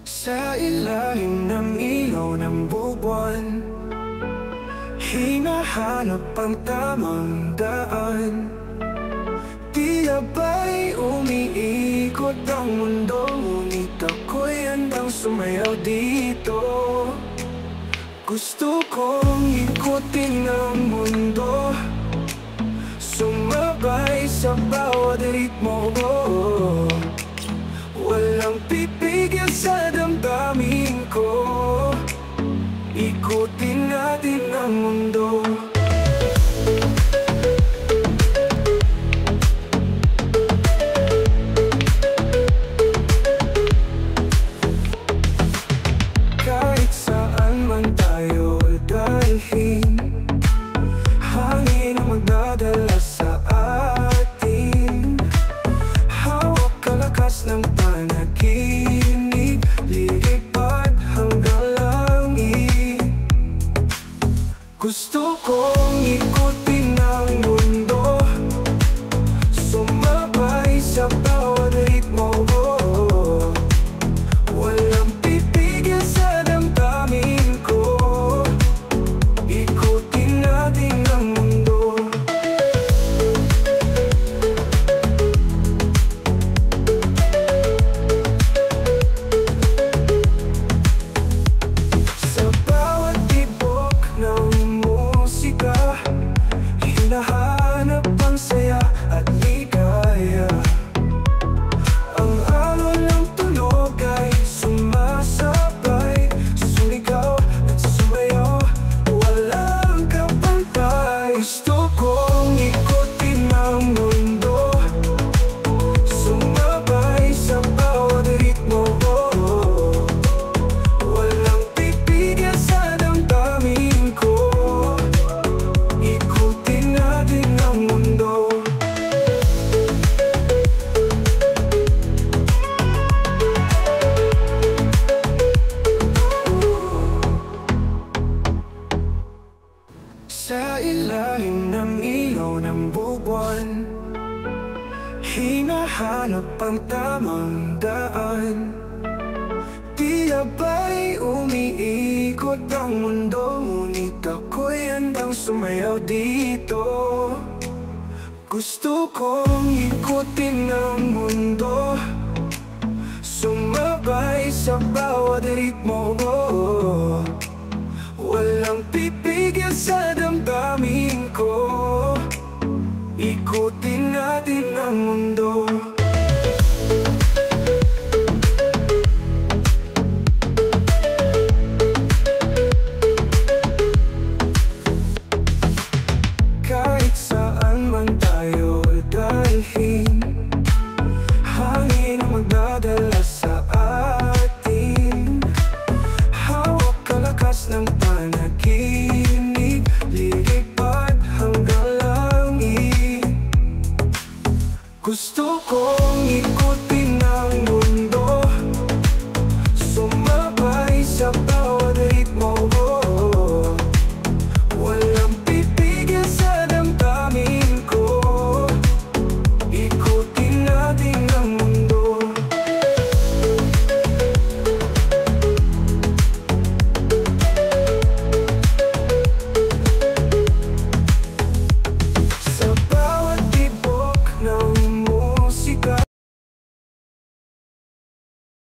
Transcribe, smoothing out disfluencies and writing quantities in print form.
Sa ilalim ng ilaw ng buwan, hinahanap ang tamang daan. Tila ba'y umiikot ang mundo, ngunit ako'y handang sumayaw dito. Gusto kong ikutin ang mundo, sumabay sa bawat ritmo. Walang pipigil sa damdamin ko, ikutin natin ang mundo. Kahit saan man tayo dalhin, hangin ang magdadala sa atin. Hawak ka lakas ng panaginip, lilipad hanggang langit. Gusto kong ikutin ang mundo, sumabay sa bawat ritmo. Walang pipigil sa damdamin ko, ikutin natin ang mundo. Sa bawat tibok ng musika, hinahanap ang saya at ligaya. Ang alon ng tunog ay sumasabay, sumigaw at sumayaw, walang kapantay. Gusto kong ikutin ang mundo, sumabay sa bawat ritmo. Walang pipigil sa damdamin ko, ikutin natin ang mundo. Sa ilalim ng ilaw ng buwan, hinahanap ang tamang daan. Tila ba'y umiikot ang mundo, ngunit ako'y handang sumayaw dito. Gusto kong ikutin ang mundo, sumabay sa bawat ritmo. Walang pipigil sa damdamin ko, ikutin natin ang mundo.